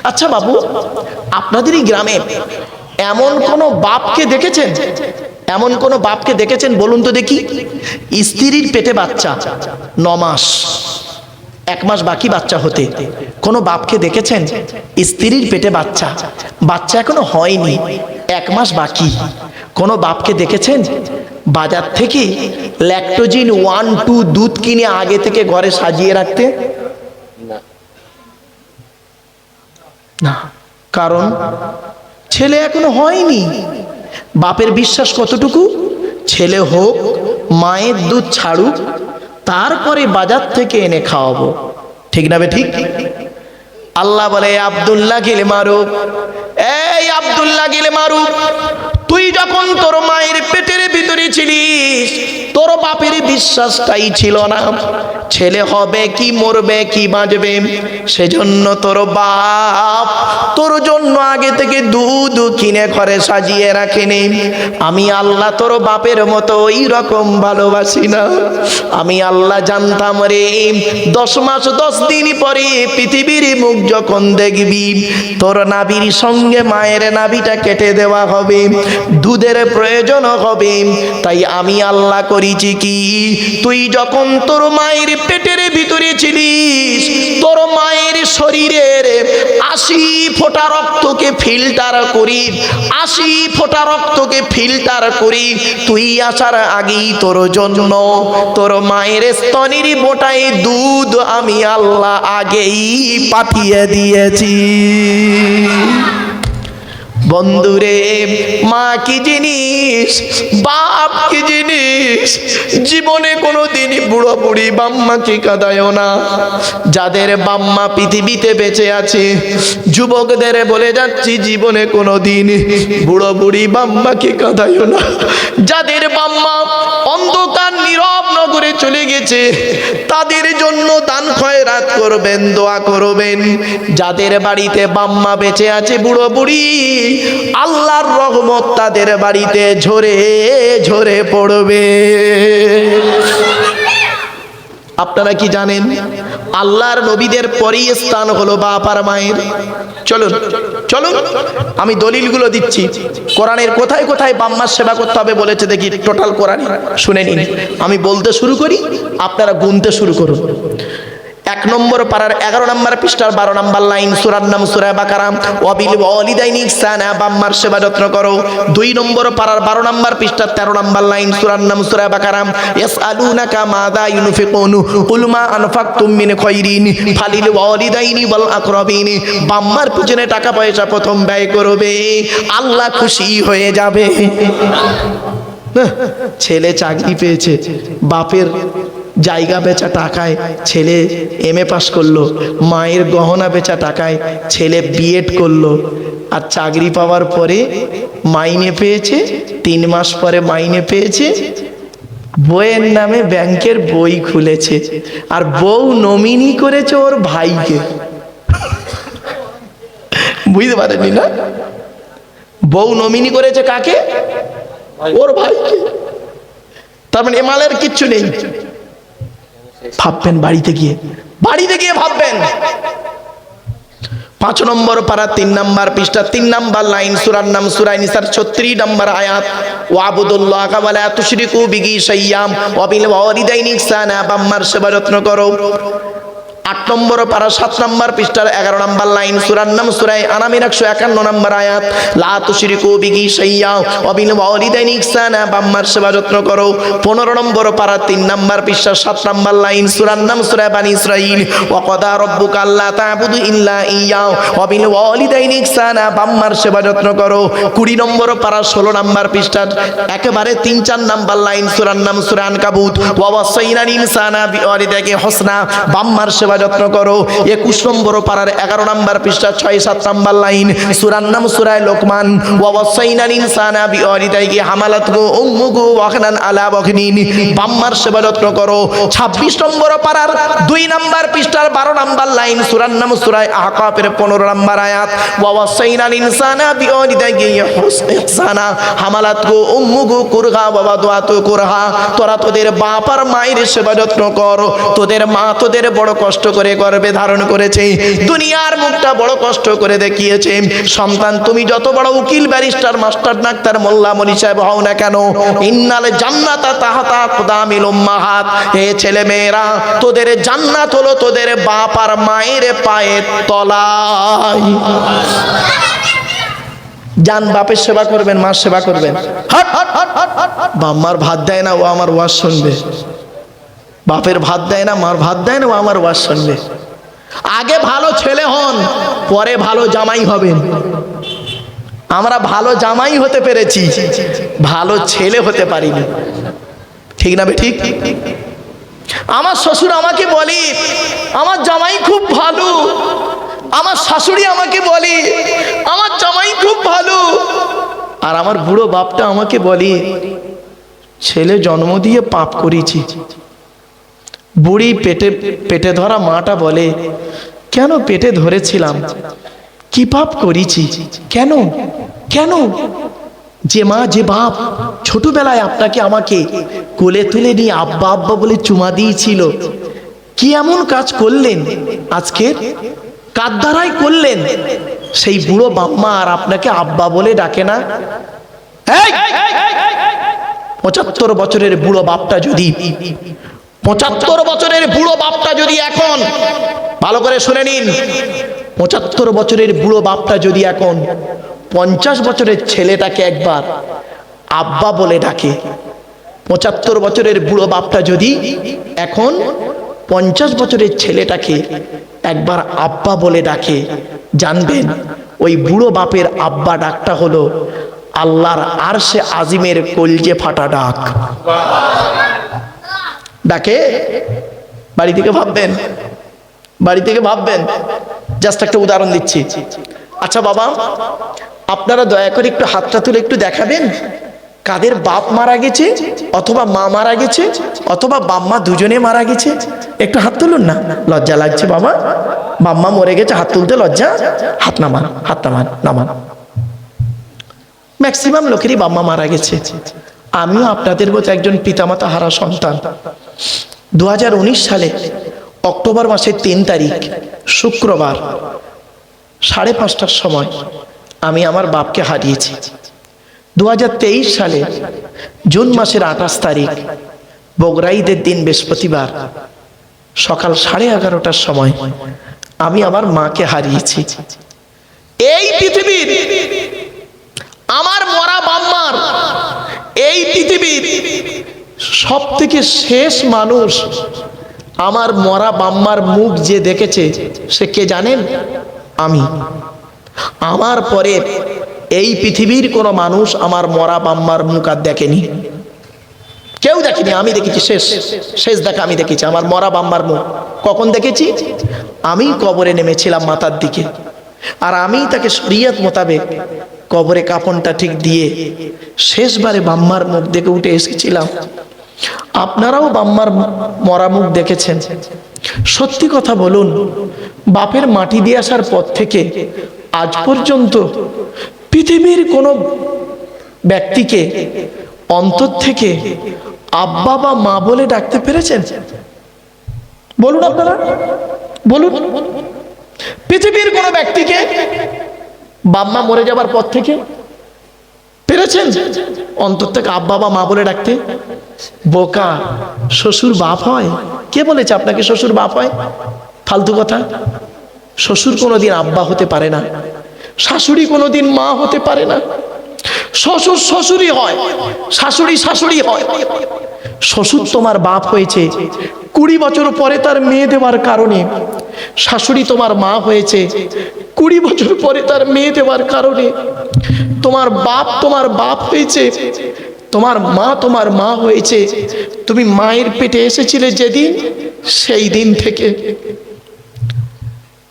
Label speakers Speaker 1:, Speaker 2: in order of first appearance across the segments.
Speaker 1: আচ্ছা বাবু, আপনাদের এই গ্রামে এমন কোন বাপকে দেখেছেন? এমন কোন বাপকে দেখেছেন বলুন তো দেখি? স্ত্রীর পেটে বাচ্চা 9 মাস, 1 মাস বাকি বাচ্চা হতে। কোন বাপকে দেখেছেন? স্ত্রীর পেটে বাচ্চা, বাচ্চা এখনো হয়নি, 1 মাস বাকি। কোন বাপকে দেখেছেন বাজার থেকে ল্যাকটোজিন 1, 2 দুধ কিনে আগে থেকে ঘরে সাজিয়ে রাখতে? না, কারণ ছেলে এখনো হয়নি। বাপের বিশ্বাস কতটুকু? ছেলে হোক, মায়ের দুধ ছাড়ুক, তারপরে বাজার থেকে এনে খাওয়াবো। ঠিক না বে ঠিক? আল্লাহ বলে, আব্দুল্লাহ গিল মারুফ, এই আব্দুল্লাহ গিল মারুফ, তুই যখন তোর মায়ের পেটের ভিতরে ছিলিস, তোর বাপের বিশ্বাসটাই ছিল না ছেলে হবে কি মরবে কি বাঁচবে। সেজন্য তোর বাপ তোর জন্য আগে থেকে দুধ কিনে ঘরে সাজিয়ে রাখেনি। আমি আল্লাহ তোর বাপের মতো ওই রকম ভালোবাসি না। আমি আল্লাহ জানতাম রে, 10 মাস 10 দিন পরে পৃথিবীর মুখ যখন দেখবি, তোর নাভির সঙ্গে মায়ের নাভিটা কেটে দেওয়া হবে, দুধের প্রয়োজন হবে। তাই আমি আল্লাহ করেছি কি, তুই যখন তোর মায়ের পেটের ভিতরে ছিলিস, তোর মায়ের শরীরের 80 ফোঁটা রক্তকে ফিল্টার করি, 80 ফোঁটা রক্তকে ফিল্টার করি তুই আসার আগেই তোর জন্য তোর মায়ের স্তনের বোটায় দুধ আমি আল্লাহ আগেই পাঠিয়ে দিয়েছি। বন্ধুরে, মা কি জিনিস, বাপ কি জিনিস, জীবনে কোনোদিন বুড়ো বুড়ি বাম্মাকে কাঁদায়ও না। যাদের বাম্মা পৃথিবীতে বেঁচে আছে, যুবকদের বলে যাচ্ছি, জীবনে কোনোদিন বুড়ো বুড়ি বাম্মাকে কাঁদায়ও না। যাদের বাম্মা অন্ধকার নীরব নগরে চলে গেছে, তাদের জন্য দান খয়রাত করবেন, দোয়া করবেন। যাদের বাড়িতে বাম্মা বেঁচে আছে, বুড়ো বুড়ি, আল্লাহর রহমত তাদের বাড়িতে ঝরে ঝরে পড়বে। আপনারা কি জানেন আল্লাহর নবীদের পরেই স্থান হলো বাপ আর মায়ের? চলুন চলুন, আমি দলিলগুলো দিচ্ছি। কোরআনের কোথায় কোথায় বাম্মার সেবা করতে হবে বলেছে দেখি, টোটাল কোরআন শুনে নিন। আমি বলতে শুরু করি, আপনারা গুনতে শুরু করুন। 1 নম্বর পারার 11 নম্বর পৃষ্ঠার 12 নম্বর লাইন, সূরার নাম সূরা বাকারা, ওয়াবিল ওয়ালিদাইনি ইহসানা, বাম্মার সেবা যত্ন করো। 2 নম্বর পারার 12 নম্বর পৃষ্ঠার 13 নম্বর লাইন, সূরার নাম সূরা বাকারা, ইয়াসআলুনাকা মাযা ইউনফিকুন কুল মা আনফাকতুম মিন খায়রিন ফালিল ওয়ালিদাইনি ওয়াল আকরাবিন। বাম্মার পিছনে টাকা পয়সা প্রথম ব্যয় করবে, আল্লাহ খুশি হয়ে যাবে। ছেলে চাকরি পেয়েছে, বাপের জায়গা বেচা টাকায় ছেলে MA পাস করলো, মায়ের গহনা বেচা টাকায় ছেলে B.Ed করলো, আর চাকরি পাওয়ার পরে মাইনে পেয়েছে, 3 মাস পরে মাইনে পেয়েছে, বইয়ের নামে ব্যাংকের বই খুলেছে, আর বউ নমিনি করেছে ওর ভাইকে। বুঝতে পারেননি না? বউ নমিনি করেছে কাকে? ওর ভাইকে। তার মানে এমালের কিচ্ছু নেই। ভাববেন বাড়িতে গিয়ে ভাববেন। 5 নম্বর পারা 3 নম্বর পৃষ্ঠা 3 নম্বর লাইন, সূরার নাম সূরা নিসার 36 নম্বর আয়াত, ওয়াবুদুল্লাহা ওয়ালা তুশরিকু বিহি শাইয়্যাম ওয়া বিল ওয়ালিদাইনি ইহসানা, বাম্মার সেবা যত্ন করো। 8 নম্বর পারা 7 নম্বর পৃষ্ঠার 11 নম্বর লাইন, সূরার নাম সূরা আনামের 151 নম্বর আয়াত, লা তুশরিকু বিহি শাইয়্যাম ওয়া বিল ওয়ালিদাইনি ইহসানা, বাম্মার সেবা যত্ন করো। 15 নম্বর পারা 3 নম্বর পৃষ্ঠার 7 নম্বর লাইন, সূরার নাম সূরা বানি ইসরাঈল, ওয়া ক্বাদা রাব্বুকা আল্লা তা'বুদু ইল্লা ইয়্যাহু ওয়া বিল ওয়ালিদাইনি ইহসানা, বাম্মার সেবা যত্ন করো। 20 নম্বর পারা 16 নম্বর পৃষ্ঠার একেবারে 3-4 নম্বর লাইন, সূরার নাম সূরা আনকাবুত, ওয়া ওয়াসাইনাল ইনসানা বিওয়ালিদাইহি হুসনা, বাম্মার সেবা যত্ন করো। 21 নম্বর পারার 11 নম্বর পৃষ্ঠা 6-7 নম্বর লাইন, সূরার নাম সূরা লোকমান, ওয়া ওয়াসাইনাল ইনসানা বিওয়ালিদাইহি হামালাতহু উম্মুহু ওয়াহনান আলা ওয়াহনিন, বাম্মার সেবা যত্ন করো। 26 নম্বর পারার 2 নম্বর পৃষ্ঠার 12 নম্বর লাইন, সূরার নাম সূরা আহকাফের 15 নম্বর আয়াত, ওয়া ওয়াসাইনাল ইনসানা বিওয়ালিদাইহি ইহসানা হামালাতহু উম্মুহু কুরহা ওয়া ওয়াদাতহু কুরহা। তোরা তোদের বাপ আর মায়ের সেবা যত্ন কর। তোদের মা তোদের বড় কষ্ট কষ্ট করে গর্ভে ধারণ করেছে, দুনিয়ার মুখটা বড় কষ্ট করে দেখিয়েছে। সন্তান তুমি যত বড় উকিল, ব্যারিস্টার, মাস্টার, ডাক্তার, মোল্লা, মনি সাহেব হও না কেন, ইন্নাল জান্নাতা তাহতা আকদামিল উম্মাহাত, হে ছেলে মেয়েরা, তোদের জান্নাত হলো তোদের বাপ আর মায়ের পায়ের তলায়। জান বাপের সেবা করবেন, মার সেবা করবেন। বাম্মার ভাত দেয় না, ও আমার ওয়াজ শুনবে। বাপের ভাত দেয় না, মার ভাত দেয় না, ও আমার ওয়াজ শুনবে। আগে ভালো ছেলে হন, পরে ভালো জামাই হবেন। আমরা ভালো জামাই হতে পেরেছি, ভালো ছেলে হতে পারিনি। ঠিক না ঠিক? আমার শ্বশুর আমাকে বলে আমার জামাই খুব ভালো, আমার শাশুড়ি আমাকে বলে আমার জামাই খুব ভালো, আর আমার বুড়ো বাপটা আমাকে বলে ছেলে জন্ম দিয়ে পাপ করেছি। বুড়ি পেটে ধরা মাটা বলে কেন পেটে ধরেছিলাম, কি পাপ করেছি, কেন কেন? যে মা যে বাপ ছোটবেলায় আপনাকে আমাকে কোলে তুলে নিয়ে আব্বা আব্বা বলে চুমা দিয়েছিল, কি এমন কাজ করলেন আজকে, কার দ্বারাই করলেন? সেই বুড়ো বাম্মা আর আপনাকে আব্বা বলে ডাকে না? 75 বছরের বুড়ো বাপটা যদি 75 বছরের বুড়ো বাপটা যদি এখন, ভালো করে শুনে নিন, 75 বছরের বুড়ো বাপটা যদি এখন 50 বছরের ছেলেটাকে একবার আব্বা বলে ডাকে, 75 বছরের বুড়ো বাপটা যদি এখন 50 বছরের ছেলেটাকে একবার আব্বা বলে ডাকে, জানবেন ওই বুড়ো বাপের আব্বা ডাকটা হলো আল্লাহর আরশে আজিমের কলজে ফাটা ডাক। ডাকে বাড়ি থেকে ভাববেন, বাড়ি থেকে ভাববেন। জাস্ট একটা উদাহরণ দিচ্ছি। আচ্ছা বাবা, আপনারা দয়া করে একটু হাতটা তুলে একটু দেখাবেন কাদের বাপ মারা গেছে, অথবা মা মারা গেছে, অথবা বাম্মা দুজনে মারা গেছে। একটু হাত তুলুন না, লজ্জা লাগছে বাবা, বাম্মা মরে গেছে, হাত তুলতে লজ্জা। হাত নামান, হাত নামান, নামান। ম্যাক্সিমাম লোকেরই বাম্মা মারা গেছে। আমিও আপনাদের মতো একজন পিতামাতা হারা সন্তান। 2019 সালে অক্টোবর মাসের 3 তারিখ শুক্রবার 5:30টার সময় আমি আমার বাপকে হারিয়েছি। 2023 সালে জুন মাসের 28 তারিখ বগরা ঈদের দিন বৃহস্পতিবার সকাল 11:30টার সময় আমি আমার মাকে হারিয়েছি। এই পৃথিবীর আমার মরা বাম্মার, এই পৃথিবীর সব থেকে শেষ মানুষ আমার মরা বাম্মার মুখ যে দেখেছে সে কে জানেন? আমি। আমার পরে এই পৃথিবীর কোনো মানুষ আমার মরা বাম্মার মুখ আর দেখেনি, কেউ দেখেনি। আমি দেখেছি, শেষ শেষ দেখা আমি দেখেছি আমার মরা বাম্মার মুখ। কখন দেখেছি? আমি কবরে নেমেছিলাম মাথার দিকে, আর আমি তাকে শরীয়ত মোতাবেক কবরে কাফনটা ঠিক দিয়ে শেষবারে বাম্মার মুখ দেখে উঠে এসেছিলাম। আপনারাও বাম্মার মরা মুখ দেখেছেন। সত্যি কথা বলুন, বাপের মাটি দিয়ে আসার পর থেকে আজ পর্যন্ত পৃথিবীর কোনো ব্যক্তিকে অন্তর থেকে আব্বা বা মা বলে ডাকতে পেরেছেন? বলুন আপনারা, বলুন। পৃথিবীর কোনো ব্যক্তিকে বাম্মা মরে যাবার পর থেকে পেরেছেন অন্তর থেকে আব্বা বা মা বলে ডাকতে? বোকা, শ্বশুর বাপ হয়? কে বলেছে আপনাকে শ্বশুর বাপ হয়? ফালতু কথা। শ্বশুর কোনোদিন আব্বা হতে পারে না, শাশুড়ি কোনোদিন মা হতে পারে না। শ্বশুর শ্বশুরই হয়, শাশুড়ি শাশুড়ি হয়। শ্বশুর তোমার বাপ হয়েছে 20 বছর পরে তার মেয়ে দেওয়ার কারণে, শাশুড়ি তোমার মা হয়েছে 20 বছর পরে তার মেয়ে দেওয়ার কারণে। তোমার বাপ হয়েছে, তোমার মা হয়েছে তুমি মায়ের পেটে এসেছিলে যেদিন, সেই দিন থেকে।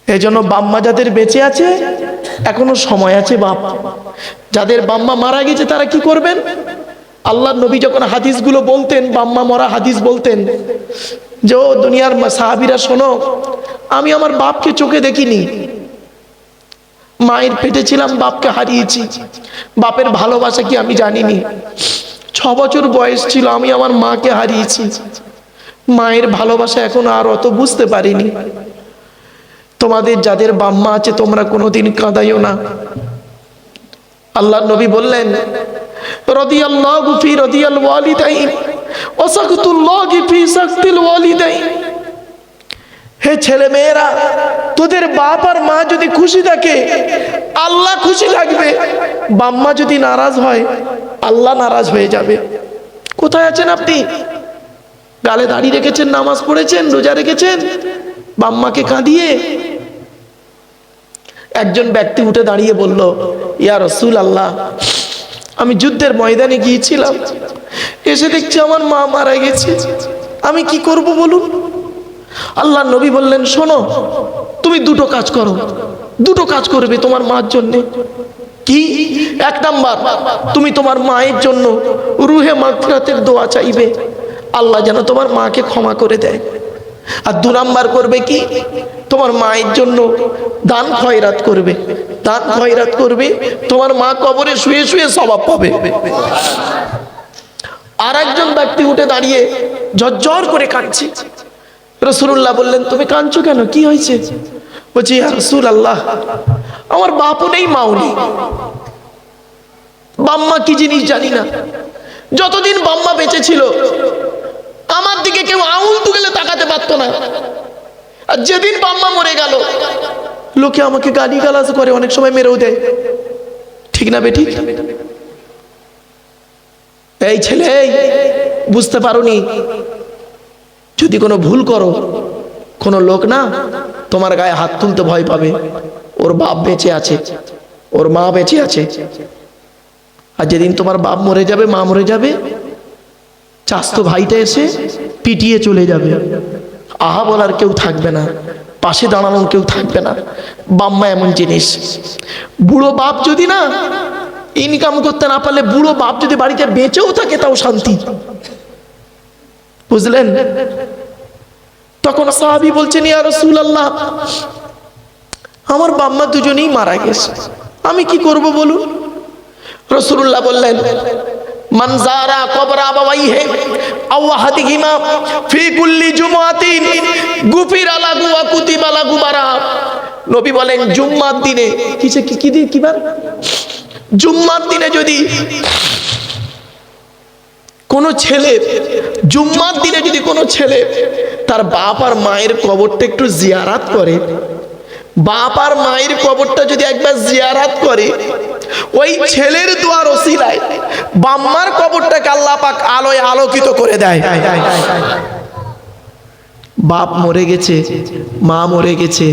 Speaker 1: এজন্য বাম্মা যাদের বেঁচে আছে এখনো সময় আছে। বাপ যাদের বাম্মা মারা গেছে তারা কি করবেন? আল্লাহর নবী যখন হাদিসগুলো বলতেন, বাম্মা মরা হাদিস বলতেন, যে ও দুনিয়ার সাহাবীরা শোনো, আমি আমার বাপকে চোখে দেখিনি, মায়ের পেটে ছিলাম, বাপকে হারিয়েছি, বাপের ভালোবাসা কি আমি জানিনি। 6 বছর বয়স ছিল আমি আমার মাকে হারিয়েছি। মায়ের ভালোবাসা এখন আর অত বুঝতে পারিনি। তোমাদের যাদের বাম্মা আছে তোমরা কোনোদিন কাঁদাইও না। আল্লাহ নবী বললেন, রাদিয়াল্লাহু ফি রাদিয়াল ওয়ালিদাইন ওয়া সাকতুল্লাহি ফি সাকতিল ওয়ালিদাইন। হে ছেলে মেয়েরা, তোদের বাপ আর মা যদি খুশি থাকে আল্লাহ খুশি থাকবে, বাম্মা যদি নারাজ হয় আল্লাহ নারাজ হয়ে যাবে। কোথায় আছেন আপনি? গালে দাড়ি রেখেছেন, নামাজ পড়েছেন, রোজা রেখেছেন, বাম্মাকে কাঁদিয়ে। একজন ব্যক্তি উঠে দাঁড়িয়ে বলল, ইয়া রাসূলুল্লাহ, আমি যুদ্ধের ময়দানে গিয়েছিলাম, এসে দেখছি আমার মা মারা গেছে, আমি কি করব বলুন? আল্লাহ নবী বললেন, শোনো, তুমি দুটো কাজ করো, দুটো কাজ করবে তোমার মার জন্য। কি? এক নাম্বার, তুমি তোমার মায়ের জন্য রুহে মাগফিরাতের দোয়া চাইবে, আল্লাহ যেন তোমার মাকে ক্ষমা করে দেয়। আর দু নাম্বার করবে কি? তোমার মায়ের জন্য দান খয়রাত করবে। দান খয়রাত করবে, তোমার মা কবরে শুয়ে শুয়ে সওয়াব পাবে। আর একজন ব্যক্তি উঠে দাঁড়িয়ে ঝরঝর করে কাঁদছে। রাসূলুল্লাহ বললেন, তুমি কাঁদছো কেন, কি হয়েছে? বলছি, ইয়া রাসূলুল্লাহ, আমার বাপও নেই, মাও নেই, বাম্মা কি জিনিস জানি না। যতদিন বাম্মা বেঁচে ছিল আমার দিকে কেউ আঙুল তুলে তাকাতে পারতো না, আর যেদিন বাম্মা মরে গেল লোকে আমাকে গালি গালাজ করে, অনেক সময় মেরেও দেয়। ঠিক না বেটি? এই ছেলে, বুঝতে পারোনি? যদি কোনো ভুল করো, কোনো লোক না তোমার গায়ে হাত তুলতে ভয় পাবে। ওর বাপ বেঁচে আছে, ওর মা বেঁচে আছে, আর যেদিন তোমার বাপ মরে যাবে, মা মরে যাবে, চাস্তো ভাইটা এসে পিটিয়ে চলে যাবে, আহা বলার কেউ থাকবে না, পাশে দাঁড়ানোর কেউ থাকবে না। বাম্মা এমন জিনিস। বুড়ো বাপ যদি না ইনকাম করতে না পারলে, বুড়ো বাপ যদি বাড়িতে বেঁচেও থাকে তাও শান্তি, বুঝলেন? তখন সাহাবী বলছেন, ইয়া রাসূলুল্লাহ, আমার বাম্মা দুজনেই মারা গেছে, আমি কি করব বলুন? রাসূলুল্লাহ বললেন, মান যারা কবর আবাওয়াইহি আও আহাদিহিমা ফি কুল্লি জুমআতিন গুফিরা লাহু ওয়া কুতিবা লাহু বারা। নবী বলেন, জুম্মার দিনে, কি বার? জুম্মার দিনে যদি কোনো ছেলে, জুম্মার দিনে যদি কোনো ছেলে তার বাপ আর মায়ের কবরটা একটু জিয়ারাত করে, বাপ আর মায়ের কবরটা যদি একবার জিয়ারাত করে, ওই ছেলের দোয়ার ওসিলায় বাম্মার কবরটাকে আল্লাহ পাক আলোয় আলোকিত করে দেয়। বাপ মরে গেছে, মা মরে গেছে,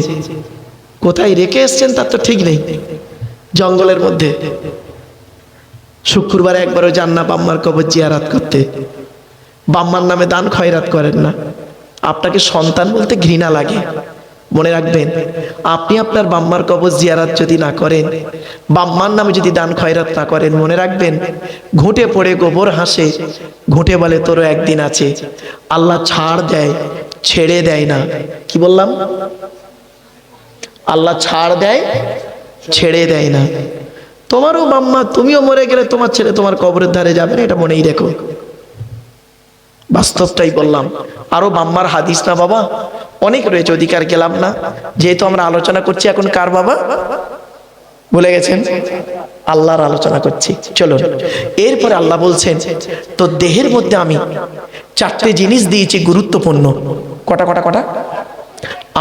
Speaker 1: কোথায় রেখে এসছেন তার তো ঠিক নেই, জঙ্গলের মধ্যে। শুক্রবার একবারও যান না বাম্মার কবর জিয়ারাত করতে, বাম্মার নামে দান খয়রাত করেন না। আপনাকে সন্তান বলতে ঘৃণা লাগে, মনে রাখবেন, আপনি আপনার বাম্মার কবর জিয়ারাত যদি না করেন, বাম্মার নামে যদি দান খয়রাত না করেন, মনে রাখবেন, ঘুঁটে পড়ে গোবর হাসে, ঘুঁটে বলে তোরও একদিন আছে। আল্লাহ ছাড় দেয়, ছেড়ে দেয় না। কি বললাম? আল্লাহ ছাড় দেয়, ছেড়ে দেয় না। তোমারও বাম্মা, তুমিও মরে গেলে তোমার ছেলে তোমার কবরের ধারে যাবে না, এটা মনেই রেখো। বাস্তবটাই বললাম। আরো বাম্মার হাদিস না বাবা অনেক রয়েছে, অধিকার গেলাম না, যেহেতু আমরা আলোচনা করছি এখন কার বাবা ভুলে গেছেন? আল্লাহর আলোচনা করছি। চলো, এরপরে আল্লাহ বলছেন, তো দেহের মধ্যে আমি চারটে জিনিস দিয়েছি গুরুত্বপূর্ণ। কটা কটা কটা?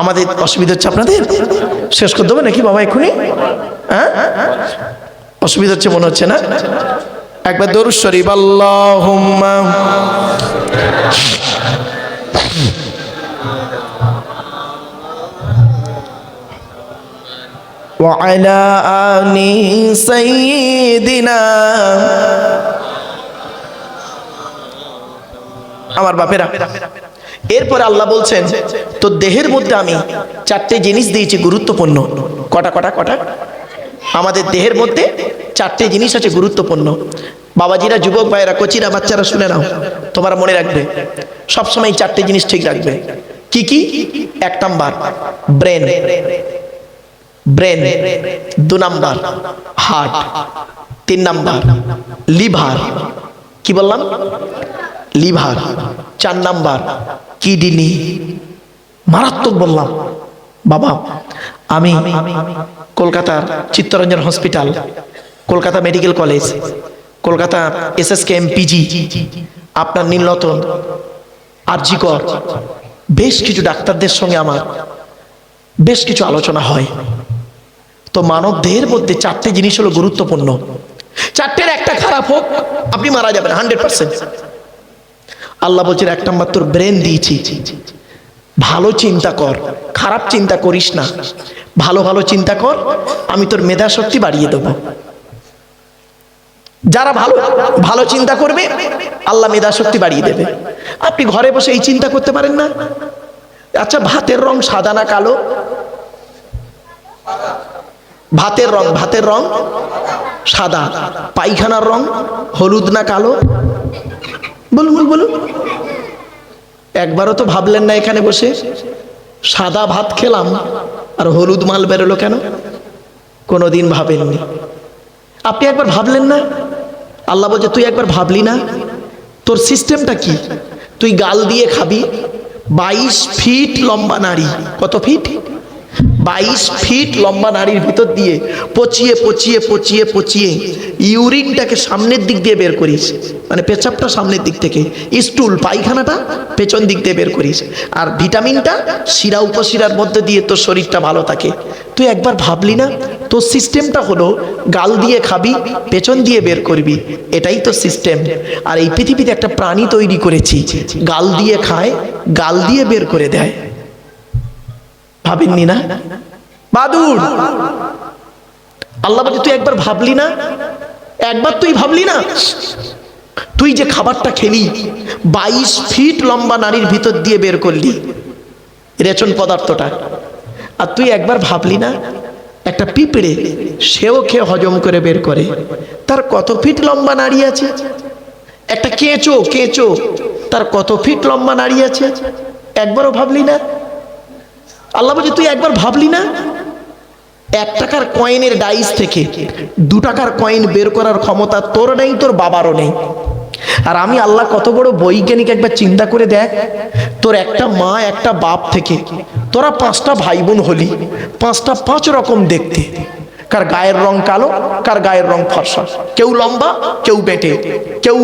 Speaker 1: আমাদের অসুবিধা হচ্ছে আপনাদের? শেষ করে দেবো নাকি বাবা এক্ষুনি? হ্যাঁ, অসুবিধা হচ্ছে মনে হচ্ছে না? একবার দরুদ শরীফ, আল্লাহুম্মা ওয়া আলা আলি সাইয়্যিদিনা। আমার বাপেরা, এরপরে আল্লাহ বলছেন, তো দেহের মধ্যে আমি চারটে জিনিস দিয়েছি গুরুত্বপূর্ণ। কটা কটা কটা? আমাদের দেহের মধ্যে চারটে জিনিস আছে গুরুত্বপূর্ণ। বাবাজিরা, যুবক ভাইয়েরা, কচিরা, বাচ্চারা শুনে নাও, তোমরা মনে রাখবে, সবসময় চারটে জিনিস ঠিক রাখবে। কি কি? এক নাম্বার ব্রেন, ব্রেন। দু নাম্বার হার্ট। তিন নাম্বার লিভার। কি বললাম? লিভার। চার নাম্বার কিডনি, মারাত্মক বললাম। বাবা, আমি কলকাতার Chittaranjan hospital, Kolkata medical college, Kolkata SSKM PG, আপনার নীলরতন, RG কর, বেশ কিছু ডাক্তারদের সঙ্গে আমার বেশ কিছু আলোচনা হয়। তো মানব দেহের মধ্যে 4টে জিনিস হলো গুরুত্বপূর্ণ। 4টের একটা খারাপ হোক আপনি মারা যাবেন 100%। আল্লাহ বলছেন 1 নম্বর তোর ব্রেন দিয়েছি, ভালো চিন্তা কর, খারাপ চিন্তা করিস না, ভালো ভালো চিন্তা কর, আমি তোর মেধা শক্তি বাড়িয়ে দেবো। যারা ভালো ভালো চিন্তা করবে আল্লাহ মেধা শক্তি বাড়িয়ে দেবে। আপনি ঘরে বসে এই চিন্তা করতে পারেন না? আচ্ছা, ভাতের রং সাদা না কালো? ভাতের রং সাদা। পায়খানার রং হলুদ না কালো? বলুন বলুন। একবারও তো ভাবলেন না এখানে বসে সাদা ভাত খেলাম আর হলুদ মাল বেরোলো কেন? কোনোদিন ভাবেননি। আপনি একবার ভাবলেন না? আল্লাহ বলছে তুই একবার ভাবলি না তোর সিস্টেমটা কি? তুই গাল দিয়ে খাবি। 22 ফিট লম্বা নারী। কত ফিট? 22 ফিট লম্বা নারীর ভিতর দিয়ে পচিয়ে পচিয়ে পচিয়ে পচিয়ে ইউরিনটাকে সামনের দিক দিয়ে বের করিস, মানে পেচাবটা সামনের দিক থেকে, স্টুল পায়খানাটা পেছন দিক দিয়ে বের করিস, আর ভিটামিনটা শিরা উপশিরার মধ্যে দিয়ে তোর শরীরটা ভালো থাকে। তুই একবার ভাবলি না তোর সিস্টেমটা হলো গাল দিয়ে খাবি, পেছন দিয়ে বের করবি, এটাই তো সিস্টেম। আর এই পৃথিবীতে একটা প্রাণী তৈরি করেছি, গাল দিয়ে খায়, গাল দিয়ে বের করে দেয়। ভাবেননি না? বাদুড়। আল্লাহ বলছে তুই একবার ভাবলি না? একবার তুই ভাবলি না? তুই যে খাবারটা খেলি 22 ফিট লম্বা নারীর ভিতর দিয়ে বের করলি রেচন পদার্থটা, আর তুই একবার ভাবলি না একটা পিঁপড়ে সেও খেয়ে হজম করে বের করে, তার কত ফিট লম্বা নাড়ি আছে? একটা কেঁচো তার কত ফিট লম্বা নাড়ি আছে? একবারও ভাবলি না? আল্লাহ বলছে তুই একবার ভাবলি না 1 টাকার কয়েনের ডাইস থেকে 2 টাকার কয়েন বের করার ক্ষমতা তোর নেই, তোর বাবারও নেই। আর আমি আল্লাহ কত বড় বৈজ্ঞানিক, একবার চিন্তা করে দেখ, তোর একটা মা একটা বাপ থেকে তোরা 5টা ভাই বোন হলি, 5টা 5 রকম দেখতে। কার গায়ের রং কালো, কার গায়ের রং ফর্সা, কেউ লম্বা, কেউ বেঁটে, কেউ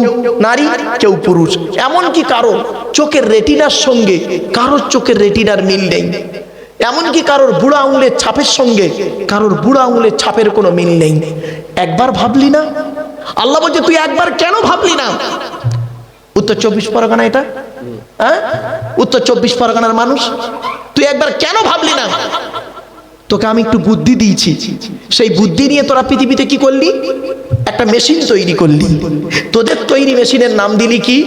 Speaker 1: নারী, কেউ পুরুষ। এমনকি কারো চোখের রেটিনার সঙ্গে কারোর চোখের রেটিনার মিল নেই। এমনকি কারোর বুড়া আঙুলের ছাপের সঙ্গে কারোর বুড়া আঙুলের ছাপের কোনো মিল নেই। একবার ভাবলি না? আল্লাহ বলছে তুই একবার কেন ভাবলি না? উত্তর 24 পরগনা এটা, হ্যাঁ, উত্তর 24 পরগনার মানুষ, তুই একবার কেন ভাবলি না? তোকে আমি একটু বুদ্ধি দিয়েছি, সেই বুদ্ধি নিয়ে তোরা পৃথিবীতে কি করলি? একটা মেশিন তৈরি করলি। তোদের তৈরি মেশিনের নাম দিলি কি?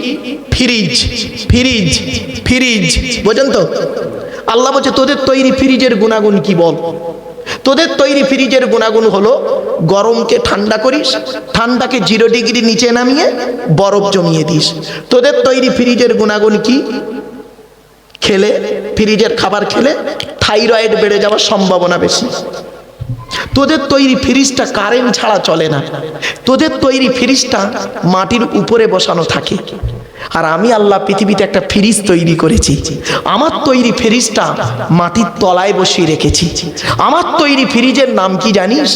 Speaker 1: ফ্রিজ। ফ্রিজ ফ্রিজ বোঝেন তো? আল্লাহ বলছে তোদের তৈরি ফ্রিজের গুণাগুণ কি বল? তোদের তৈরি ফ্রিজের গুণাগুণ হলো গরমকে ঠান্ডা করিস, ঠান্ডাকে 0 ডিগ্রি নিচে নামিয়ে বরফ জমিয়ে দিস। তোদের তৈরি ফ্রিজের গুণাগুণ কি? খেলে, ফ্রিজের খাবার খেলে থাইরয়েড বেড়ে যাওয়ার সম্ভাবনা বেশি। তোদের তৈরি ফ্রিজটা কারেন্ট ছাড়া চলে না। তোদের তৈরি ফ্রিজটা মাটির উপরে বসানো থাকে। আর আমি আল্লাহ পৃথিবীতে একটা ফ্রিজ তৈরি করেছি। আমার তৈরি ফ্রিজটা মাটির তলায় বসিয়ে রেখেছি। আমার তৈরি ফ্রিজের নাম কি জানিস?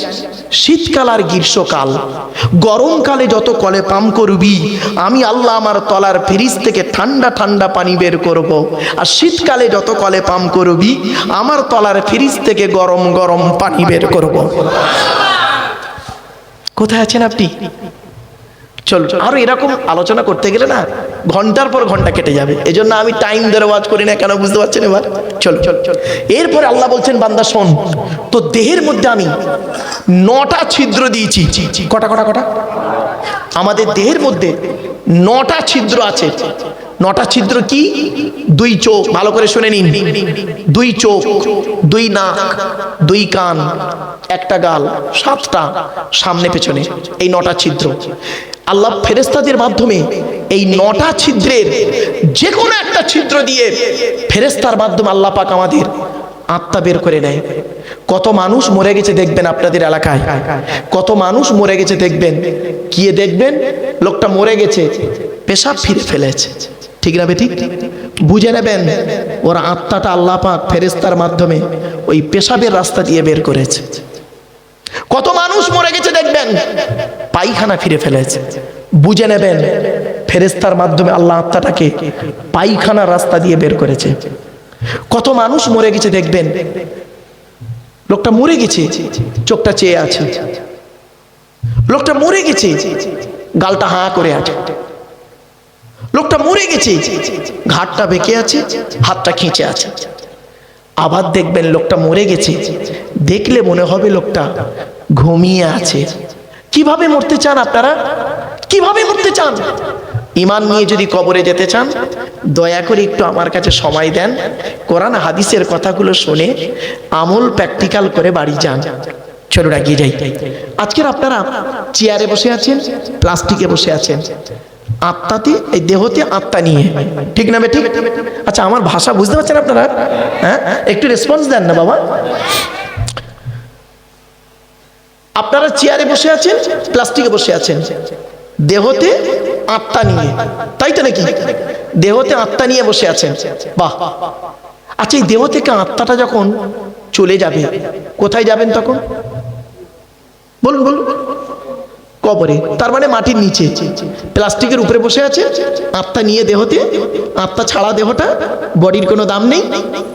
Speaker 1: শীতকাল আর গ্রীষ্মকাল। গরমকালে যত কলে পাম্প করবি, আমি আল্লাহ আমার তলার ফ্রিজ থেকে ঠান্ডা ঠান্ডা পানি বের করব। আর শীতকালে যত কলে পাম্প করবি, আমার তলার ফ্রিজ থেকে গরম গরম পানি বের করব। কোথায় আছেন আপনি? চল, আরো এরকম আলোচনা করতে গেলে না ঘন্টার পর ঘন্টা কেটে যাবে। এজন্য আমি টাইম ধরে ওয়াজ করি না। কেন বুঝতে পারছেন এবার? চল। এরপরে আল্লাহ বলছেন বান্দা শোন, তো দেহের মধ্যে আমি 9টা ছিদ্র দিয়েছি। কটা? আমাদের দেহের মধ্যে 9টা ছিদ্র আছে। 9টা ছিদ্র কি? 2 চোখ, ভালো করে শুনে নিন। 2 চোখ, 2 নাক, 2 কান, 1টা গাল, 7টা সামনে পেছনে, এই 9টা ছিদ্র। আল্লাহ ফেরেশতাদের মাধ্যমে এই 9টা ছিদ্রের যে কোনো একটা ছিদ্র দিয়ে ফেরেশতার মাধ্যমে আল্লাহ পাক আমাদের আত্মা বের করে নেয়। কত মানুষ মরে গেছে দেখবেন আপনাদের এলাকায়, কত মানুষ মরে গেছে দেখবেন, গিয়ে দেখবেন লোকটা মরে গেছে, পেশাব ফিরে ফেলেছে, ঠিক না বেঠিক? বুঝে নেবেন ওর আত্মাটা আল্লাহ পাক ফেরেশতার মাধ্যমে ওই পেশাবের রাস্তা দিয়ে বের করেছে। কত মানুষ মরে গেছে দেখবেন, পায়খানা ফিরে ফেলেছে, বুঝে নেবেন ফেরেশতার মাধ্যমে আল্লাহ আত্মাটাকে পায়খানার রাস্তা দিয়ে বের করেছে। কত মানুষ মরে গেছে দেখবেন, লোকটা মরে গেছে চোখটা চেয়ে আছে, লোকটা মরে গেছে গালটা হাঁ করে আছে, লোকটা মরে গেছে ঘাটটা বেঁকে আছে, হাতটা খিঁচে আছে। আবার দেখবেন লোকটা মরে গেছে, দেখলে মনে হবে লোকটা ঘুমিয়ে আছে। কিভাবে মরতে চান আপনারা? কিভাবে মরতে চান? ঈমান নিয়ে যদি কবরে যেতে চান, দয়া করে একটু আমার কাছে সময় দেন, কোরআন হাদিসের কথাগুলো শুনে আমল প্র্যাকটিক্যাল করে বাড়ি যান। চলুন এগিয়ে যাই। আজকের আপনারা চেয়ারে বসে আছেন, প্লাস্টিকে বসে আছেন, আত্মাতে এই দেহতে আত্মা নিয়ে, ঠিক না ঠিক? আচ্ছা, আমার ভাষা বুঝতে পারছেন আপনারা? হ্যাঁ, একটু রেসপন্স দেন না বাবা। আপনারা চেয়ারে বসে আছেন, প্লাস্টিকে বসে আছেন, দেহতে আত্মা নিয়ে, তাই তো নাকি? দেহতে আত্মা নিয়ে বসে আছেন, বাহ। আচ্ছা, এই দেহ থেকে আত্মাটা যখন চলে যাবে, কোথায় যাবেন তখন? বলুন বলুন। কবরে, তার মানে মাটির নিচে। প্লাস্টিকের উপরে বসে আছে, আত্মা নিয়ে দেহতে, আত্মা ছাড়া দেহটা, বডির কোনো দাম নেই,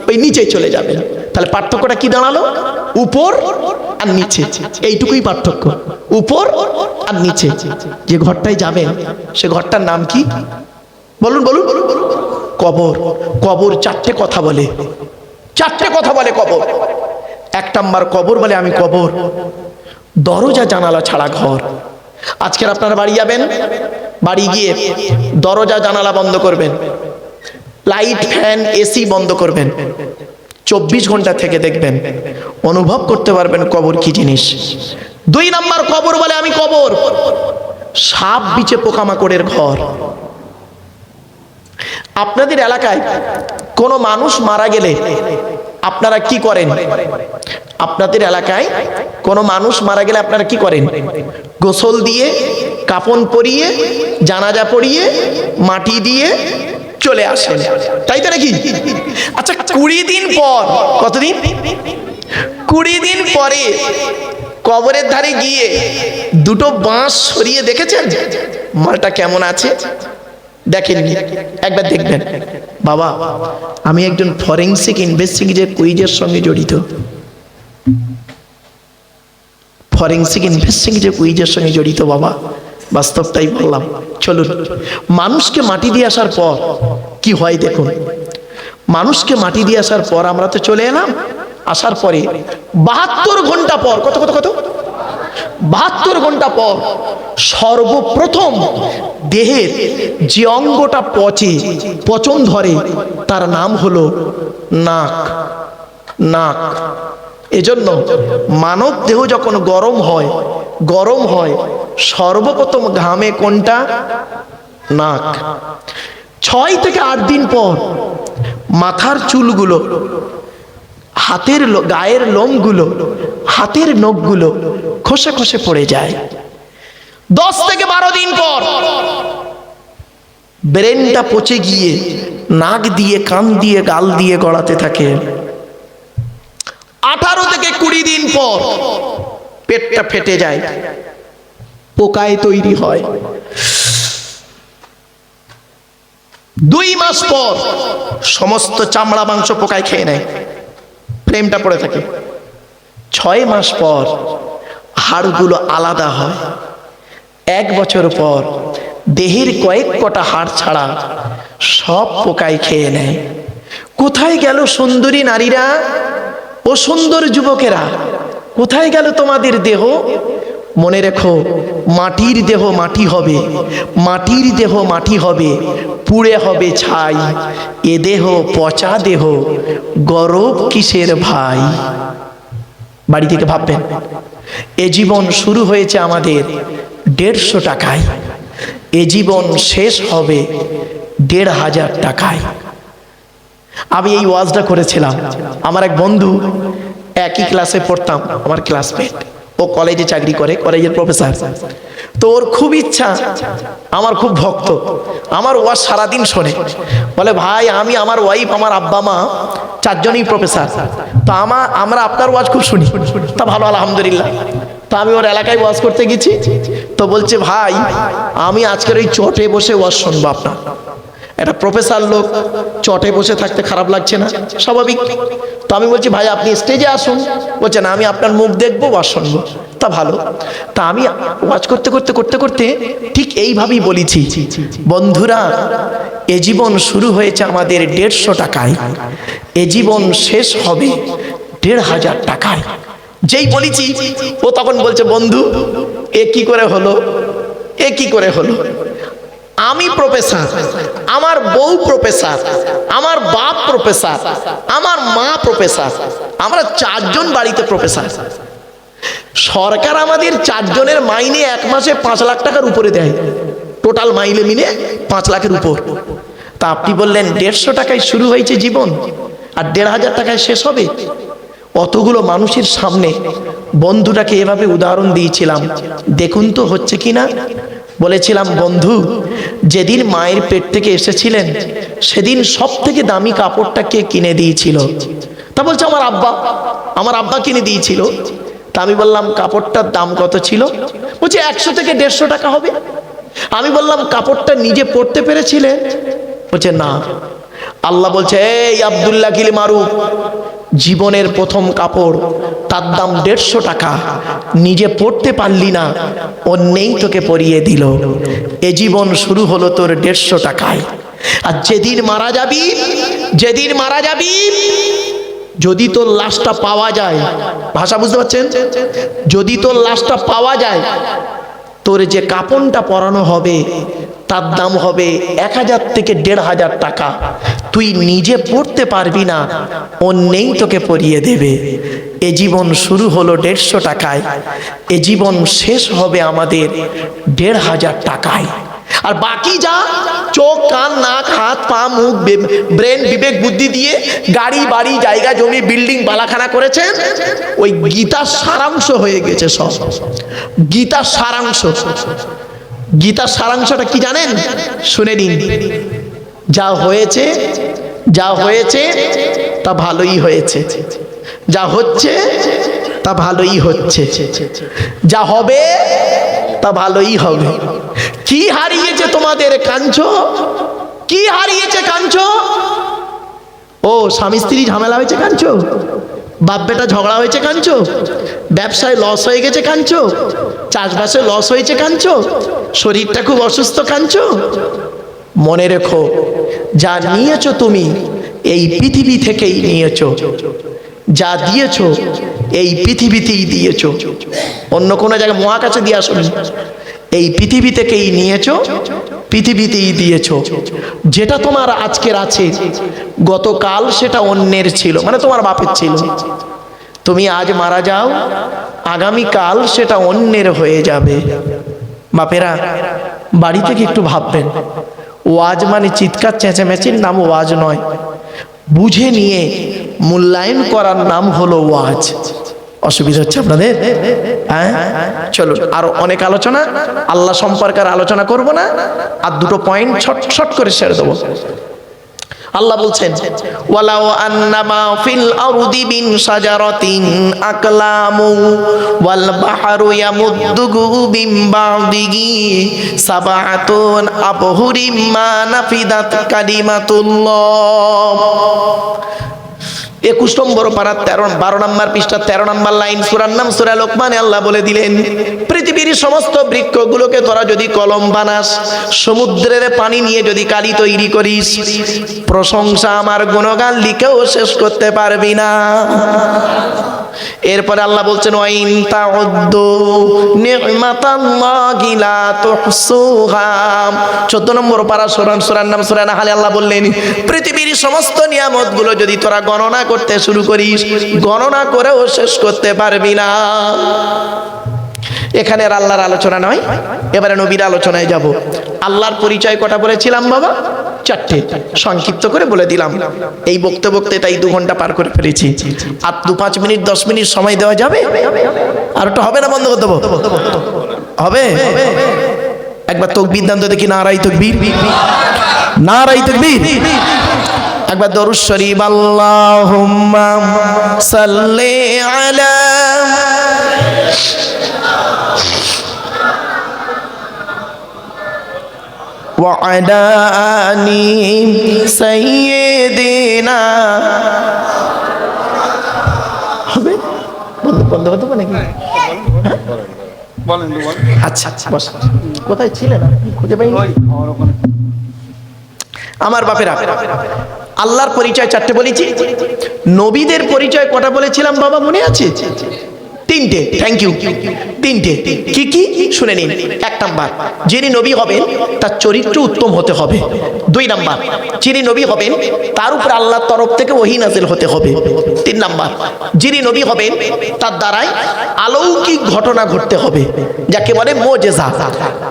Speaker 1: ওই নিচে চলে যাবেন। তাহলে পার্থক্যটা কি দাঁড়ালো? উপর আর নিচে, এইটুকুই পার্থক্য, উপর আর নিচে। যে ঘরটায় যাবেন সে ঘরটার নাম কি? বলুন বলুন। কবর। কবর চারটে কথা বলে, চারটে কথা বলে কবর। এক নাম্বার, কবর বলে আমি কবর দরজা জানালা ছাড়া ঘর। আজকের আপনারা বাড়ি যাবেন, বাড়ি গিয়ে দরজা জানালা বন্ধ করবেন, লাইট ফ্যান এসি বন্ধ করবেন, 24 ঘন্টা থেকে দেখবেন, অনুভব করতে পারবেন কবর কি জিনিস। 2 নাম্বার, কবর বলে আমি কবর সাপ বিচে পোকামাকড়ের ঘর। আপনাদের এলাকায় কোনো মানুষ মারা গেলে আপনারা কি করেন? আপনাদের এলাকায় কোনো মানুষ মারা গেলে আপনারা কি করেন? গোসল দিয়ে, কাফন পরিয়ে, জানাজা পড়িয়ে, মাটি দিয়ে চলে আসেন, তাই তো নাকি? আচ্ছা, 20 দিন পর, কতদিন? 20 দিন পরে কবরের ধারে গিয়ে দুটো বাঁশ সরিয়ে দেখেছেন মালটা কেমন আছে? দেখেননি? একবার দেখবেন। বাবা, আমি একজন ফরেন্সিক ইনভেস্টিগেটর কুইজের সঙ্গে জড়িত, ফরেন্সিক ইনভেস্টিগেটর কুইজের সঙ্গে জড়িত বাবা, বাস্তবটাই বললাম। চলুন, মানুষকে মাটি দিয়ে আসার পর কি হয় দেখুন। মানুষকে মাটি দিয়ে আসার পর আমরা তো চলে এলাম, আসার পরে 72 ঘন্টা পর, কত কত কত 72 ঘন্টা পর সর্বপ্রথম দেহের যে অঙ্গটা পচে, পচন ধরে, তার নাম হলো নাক। নাক। এজন্য মানব দেহ যখন গরম হয় সর্বপ্রথম ঘামে কোনটা? নাক। 6 থেকে 8 দিন পর মাথার চুলগুলো, হাতের গায়ের লোমগুলো, হাতের নখগুলো খসে খসে পড়ে যায়। 10 থেকে 12 দিন পর ব্রেনটা পচে গিয়ে নাক দিয়ে, কান দিয়ে, গাল দিয়ে গড়াতে থাকে। 18 থেকে 20 দিন পর পেটটা ফেটে যায়, পোকায় তৈরি হয়। 2 মাস পর সমস্ত চামড়া মাংস পোকায় খেয়ে নেয়, ফ্রেমটা পড়ে থাকে। 6 মাস পর হাড়গুলো আলাদা হয়। 1 বছর পর দেহের কয়েক কটা হাড় ছাড়া সব পোকায় খেয়ে নেয়। কোথায় গেল সুন্দরী নারীরা ও সুন্দর যুবকেরা? কোথায় গেল তোমাদের দেহ? মনে রেখো, মাটির দেহ মাটি হবে, মাটির দেহ মাটি হবে, পুড়ে হবে ছাই। এ দেহ পচা দেহ, গরব কিসের ভাই? বাড়ি থেকে ভাববেন, এ জীবন শুরু হয়েছে আমাদের 150 টাকায়, এ জীবন শেষ হবে 1500 টাকায়। আমি এই ওয়াজটা করেছিলাম, আমার এক বন্ধু, একই ক্লাসে পড়তাম, আমার ক্লাসমেট, ও কলেজে চাকরি করে, কলেজের প্রফেসর। তো ওর খুব ইচ্ছা, আমার খুব ভক্ত, আমার ওয়াজ সারাদিন শোনে। বলে ভাই আমি, আমার ওয়াইফ, আমার আব্বা মা চারজনই প্রফেসর, তো আমরা আপনার ওয়াজ খুব শুনি। তা ভালো, আলহামদুলিল্লাহ। তা আমি ওর এলাকায় ওয়াজ করতে গেছি, তো বলছে ভাই আমি আজকের ওই চটে বসে ওয়াজ শুনবো আপনার। একটা প্রফেসর লোক চটে বসে থাকতে খারাপ লাগছে না? স্বাভাবিক। তো আমি বলছি ভাই আপনি স্টেজে আসুন। বলছে না, আমি আপনার মুখ দেখবো, ওয়াজ শুনবো। তা ভালো। তা আমি ওয়াজ করতে করতে করতে করতে ঠিক এইভাবেই বলেছি, বন্ধুরা এ জীবন শুরু হয়েছে আমাদের 150 টাকায়, এ জীবন শেষ হবে 1500 টাকায়। যেই বলেছি ও তখন বলছে বন্ধু এ কি করে হলো, এ কি করে হলো? আমি প্রফেসর, আমার বউ প্রফেসর, আমার বাপ প্রফেসর, আমার মা প্রফেসর, আমরা 4 জন বাড়িতে প্রফেসর। সরকার আমাদের 4 জনের মাইনে এক মাসে 5 লাখ টাকার উপরে দেয়, টোটাল মাইনে মিলে 5 লাখের উপর। তা আপনি বললেন 150 টাকায় শুরু হয়েছে জীবন আর 1500 টাকায় শেষ হবে। অতগুলো মানুষের সামনে বন্ধুটাকে এভাবে উদাহরণ দিয়েছিলাম, দেখুন তো হচ্ছে কিনা। বলেছিলাম বন্ধু যেদিন মায়ের পেট থেকে এসেছিলেন সেদিন সব থেকে দামি কাপড়টা কে কিনে দিয়েছিল? তা বলছে আমার আব্বা, আমার আব্বা কিনে দিয়েছিল। তা আমি বললাম কাপড়টার দাম কত ছিল? বলছে 100 থেকে 150 টাকা হবে। আমি বললাম কাপড়টা নিজে পরতে পেরেছিলে? বলছে না। আল্লাহ বলছে এই আব্দুল্লাহ কিলে মারুফ, জীবনের প্রথম কাপড় তার দাম 150 টাকা, নিজে পড়তে পারলি না, ও নেই তোকে পরিয়ে দিল। এ জীবন শুরু হলো তোর 150 টাকায়। আর যেদিন মারা যাবি, যেদিন মারা যাবি, যদি তোর লাশটা পাওয়া যায়, ভাষা বুঝতে পারছেন, যদি তোর লাশটা পাওয়া যায়, তোর যে কাপড়টা পরানো হবে তার দাম হবে 1000 থেকে 1500 টাকা। তুই নিজে পড়তে পারবি না, ও নেই তোকে পরিয়ে দেবে। এ জীবন শুরু হলো 150 টাকায়, এ জীবন শেষ হবে আমাদের 1500 টাকায়। আর বাকি যা চোখ কান নাক হাত পা মুখ ব্রেন বিবেক বুদ্ধি দিয়ে গাড়ি বাড়ি জায়গা জমি বিল্ডিং বালাখানা করেছেন, ওই গীতার সারাংশ হয়ে গেছে সব। গীতার সারাংশ, গীতার সারাংশটা কি জানেন? শুনে নিন। যা হয়েছে, যা হয়েছে তা ভালোই হয়েছে, যা হচ্ছে তা ভালোই হচ্ছে, যা হবে তা ভালোই হবে। কি হারিয়েছে তোমাদের কাঞ্চো? কি হারিয়েছে কাঞ্চো? ও স্বামী স্ত্রী ঝামেলা হয়েছে কাঞ্চো, বাপ বেটা ঝগড়া হয়েছে কাঞ্চো, ব্যবসায় লস হয়ে গেছে কাঞ্চো, চাষবাসে লস হয়েছে কাঞ্চো, শরীরটা খুব অসুস্থ কাঞ্চো। মনে রেখো যা নিয়েছো তুমি এই পৃথিবী থেকেই নিয়েছো, যা দিয়েছো এই পৃথিবীতেই দিয়েছো, অন্য কোনো জায়গায় মহাকাশে দিয়ে আসোনি। এই পৃথিবী থেকেই নিয়েছো, পৃথিবীতেই দিয়েছো। যেটা তোমার আজকের আছে গতকাল সেটা অন্যের ছিল, মানে তোমার বাপের ছিল। তুমি আজ মারা যাও, আগামীকাল সেটা অন্যের হয়ে যাবে। বাপেরা বাড়ি থেকে একটু ভাববেন, ওয়াজ মানে চিৎকার চেঁচামেচির নাম ওয়াজ নয়, বুঝে নিয়ে মূল্যায়ন করার নাম হলো ওয়াজ। অসুবিধা হচ্ছে আপনাদের? হ্যাঁ চলুন, আরো অনেক আলোচনা, আল্লাহ সম্পর্কে আলোচনা করব না, আর দুটো পয়েন্ট শর্ট করে ছেড়ে দেবো। আল্লাহ বলছেন ওয়ালাউ আন্নামা ফিল আরদি মিন শাজারাতিন আকলামু ওয়াল বাহরু ইয়ামুদ্দুহু মিন বা'দিহি সাবআতুন আবহুরিম মা নাফিদাত কালিমাতুল্লাহ। 21 নম্বর পারা 12 নম্বর পৃষ্ঠা 13 নম্বর লাইন, সূরার নাম সূরা লোকমানে আল্লাহ বলে দিলেন পৃথিবীর সমস্ত বৃক্ষগুলোকে তোরা যদি কলম বানাস, সমুদ্রের পানি নিয়ে যদি কালি তৈরি করিস, প্রশংসা আমার গুণগান লিখেও শেষ করতে পারবি না। এরপরে আল্লাহ বলছেন ওয়াইন তাউদ্দু নি'মাতাল্লাহি লা তুহসুহা। 14 নম্বর পারা সূরার নাম সূরা নাহলে আল্লাহ বললেন পৃথিবীর সমস্ত নিয়ামতগুলো যদি তোরা গণনা করতে শুরু করিস, গণনা করেও শেষ করতে পারবি না। এখানে আর আল্লাহর আলোচনা নয়, এবারে নবীর আলোচনায় যাব। আল্লাহর পরিচয় কটা বলেছিলাম বাবা? চারটে, সংক্ষিপ্ত করে বলে দিলাম। এই বকতে বকতে তাই 2 ঘন্টা পার করে ফেলেছি। আর 2-5 মিনিট 10 মিনিট সময় দেওয়া যাবে? আর ওটা হবে না, বন্ধ করে দেবো? হবে? একবার তাকবীর দান তো দেখি, নারায়ে তাকবীর, নারায়ে তাকবীর। একবার দরুদ শরীফ, আল্লাহুম্মা সাল্লি আলা ওয়া আলা আলি সাইয়্যিদিনা। হবে? বন্ধ করতে হবে নাকি? আচ্ছা আচ্ছা, বস। কোথায় ছিলেন? খুঁজে পাইনি। আমার বাপেরা, আল্লাহর পরিচয় 4টে বলেছি, নবীদের পরিচয় কটা বলেছিলাম বাবা, মনে আছে? 3টে। Thank you. 3টে। কি কি শুনে নিন। 1 নাম্বার, যিনি নবী হবেন তার চরিত্র উত্তম হতে হবে। 2 নাম্বার, যিনি নবী হবেন তার উপর আল্লাহর তরফ থেকে ওহী নাযিল হতে হবে। 3 নাম্বার, যিনি নবী হবেন তার দ্বারাই অলৌকিক ঘটনা ঘটতে হবে, যাকে বলে মুজিজা।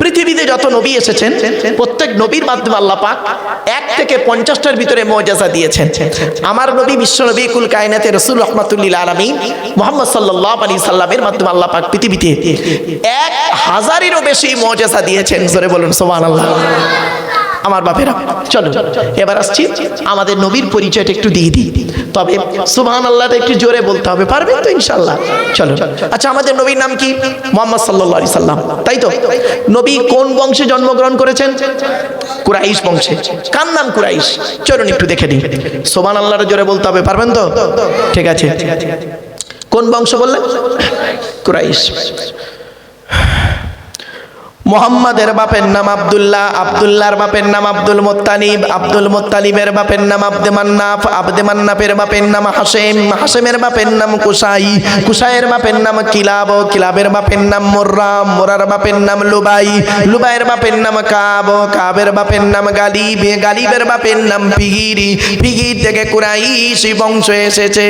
Speaker 1: পৃথিবীতে যত নবী এসেছেন প্রত্যেক নবীর মাধ্যমে আল্লাহ পাক 1 থেকে 50টার ভিতরে মুজিজা দিয়েছেন। আমার নবী বিশ্ব নবী কুল কায়নাতে রাসূল রাহমাতুল লিল আলামিন মুহাম্মদ সাল্লাল্লাহু আলাইহি সাল্লামের মাধ্যমে আল্লাহ পাক পৃথিবীতে 1000-এরও বেশি মুজিজা দিয়েছেন। জোরে বলুন সুবহানাল্লাহ। আমার বাপেরা, চলো এবার আসছি আমাদের নবীর পরিচয়টা একটু দিয়ে দিই, তবে সুবহানাল্লাহটা একটু জোরে বলতে হবে, পারবেন তো ইনশাআল্লাহ? চলো। আচ্ছা, আমাদের নবীর নাম কি? মুহাম্মদ সাল্লাল্লাহু আলাইহি সাল্লাম, তাই তো? নবী কোন বংশে জন্মগ্রহণ করেছেন? কুরাইশ বংশে। কার নাম কুরাইশ? চলুন একটু দেখে নিই। সুবহানাল্লাহটা জোরে বলতে হবে, পারবেন তো? ঠিক আছে। কোন বংশ বললেন? কুরাইশ। মুহাম্মাদের বাপের নাম আব্দুল্লাহ, আব্দুল্লাহর বাপের নাম আব্দুল মুত্তালিব, আব্দুল মুত্তালিবের বাপের নাম আব্দে মান্নাফ, আব্দে মান্নাফের বাপের নাম হাশেম, হাশেমের বাপের নাম কুসাই, কুসাইয়ের বাপের নাম কিলাব, কিলাবের বাপের নাম মুররা, মুরার বাপের নাম লুবাই, লুবাইয়ের বাপের নাম কাব, কাবের বাপের নাম গালিব, গালিবের বাপের নাম ফিগির, ফিগির থেকে কুরাইশি বংশ এসেছে।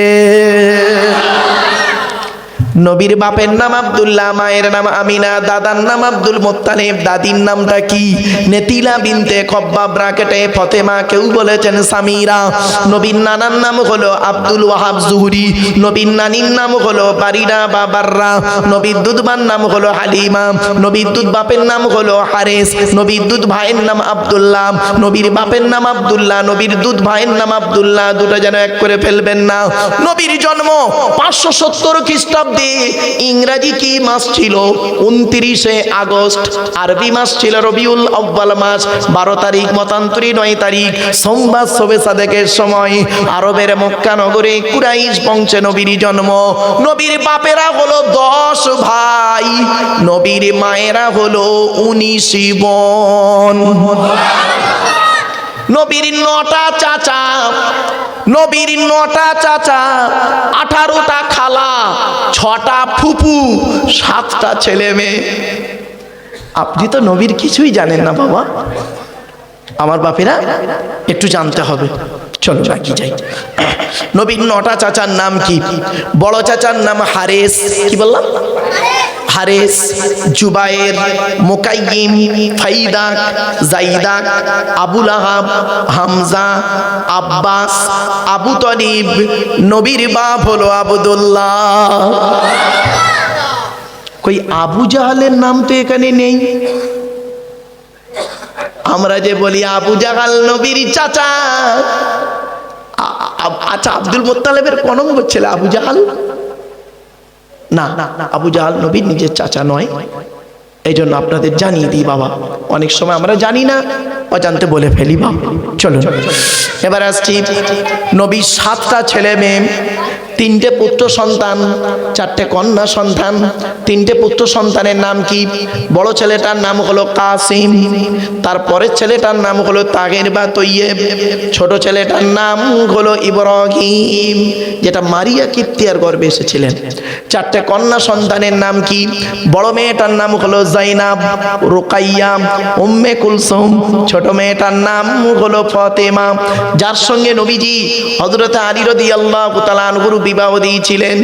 Speaker 1: নবীর বাপের নাম আব্দুল্লাহ, মায়ের নাম আমিনা, দাদার নাম আব্দুল মুত্তালিব, দাদির নামটা কি? নেতিলা বিনতে খব্বাব ব্রাকেটে ফতেমা, কেউ বলেছেন সামিরা। নবীর নানার নাম হলো আব্দুল ওয়াহাব জুহরি, নবীর নানির নাম হলো বারিরা বা বাররা, নবীর দুধবার নাম হলো হালিমা, নবীর দুধ বাপের নাম হলো হারেস, নবীর দুধ ভাইয়ের নাম আব্দুল্লাহ, নবীর বাপের নাম আব্দুল্লাহ, নবীর দুধ ভাইয়ের নাম আব্দুল্লাহ, দুটো যেন এক করে ফেলবেন না। নবীর জন্ম 570 খ্রিস্টাব্দে। ইংরেজি কি মাস ছিল? 29শে আগস্ট। আরবি মাস ছিল রবিউল আউয়াল মাস। 12 তারিখ মতান্তরী 9 তারিখ সোমবার শবে সাদেকের সময় আরবের মক্কা নগরে কুরাইশ বংশে নবীর জন্ম। নবীর বাপেরা হলো 10 ভাই, নবীর মায়েরা হলো 19 বোন। নবীর 9টা চাচা, নবীর 9টা চাচা, 18টা খালা, 6টা ফুপু, 7টা ছেলে মেয়ে। আপনি তো নবীর কিছুই জানেন না বাবা। আমার বাপেরা একটু জানতে হবে, চলো বাকি যাই। নবীর 9টা চাচার নাম কি? বড় চাচার নাম হারেস, কি বললাম? হারেস, জুবায়ের, মুকাইয়িম, ফাইদাক, জাইদাক, আবুল আহাব, হামজা, আব্বাস, আবু তালিব। নবীর বাপ হলো আব্দুল্লাহ। কই আবু জাহালের নাম তো এখানে নেই। আমরা যে বলি আবু জাহাল নবীর চাচা। আচ্ছা, আব্দুল মুত্তালিবের কোন নম্বর ছেলে আবু জাহাল? না, আবু জাহাল নবীর নিজের চাচা নয়। এই জন্য আপনাদের জানিয়ে দিই বাবা, অনেক সময় আমরা জানি না, অজান্তে বলে ফেলি বাবা। চলো এবার আসছি, নবীর 7টা ছেলে মেয়ে, 3টে পুত্র সন্তান, 4টে কন্যা সন্তান। 3টে পুত্র সন্তানের নাম কি? বড় ছেলেটার নাম হলো কাসিম, তারপরের ছেলেটার নাম হলো তাগের বা তৈয়েব, ছোট ছেলেটার নাম হলো ইব্রাহিম, যেটা মারিয়া কিপ্তিয়ার গর্ভে এসেছিলেন। 4টে কন্যা সন্তানের নাম কি? বড় মেয়েটার নাম হলো জাইনাব, রুকাইয়া, উম্মে কুলসুম, ছোট মেয়েটার নাম হলো ফাতেমা, যার সঙ্গে নবীজি হযরত আলী রাদিয়াল্লাহু তাআলা আনহুর বিবাহ দিয়েছিলেন।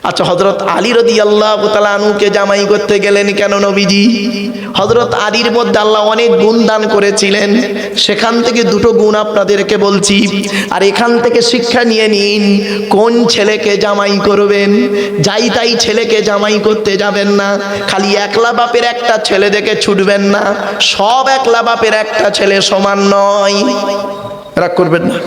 Speaker 1: আচ্ছা, হযরত আলী রাদিয়াল্লাহু তাআলা আনহুকে জামাই করতে গেলেন কেন নবীজি? হযরত আলীর মধ্যে আল্লাহ অনেক গুণ দান করেছিলেন, সেখান থেকে দুটো গুণ আপনাদেরকে বলছি। আর এখান থেকে শিক্ষা নিয়ে নিন, কোন ছেলেকে জামাই করবেন। যাই তাই ছেলেকে জামাই করতে যাবেন না। খালি একলা বাপের একটা ছেলে দেখে ছুটবেন না, সব একলা বাপের একটা ছেলে সমান নয়। রাগ করবেন না।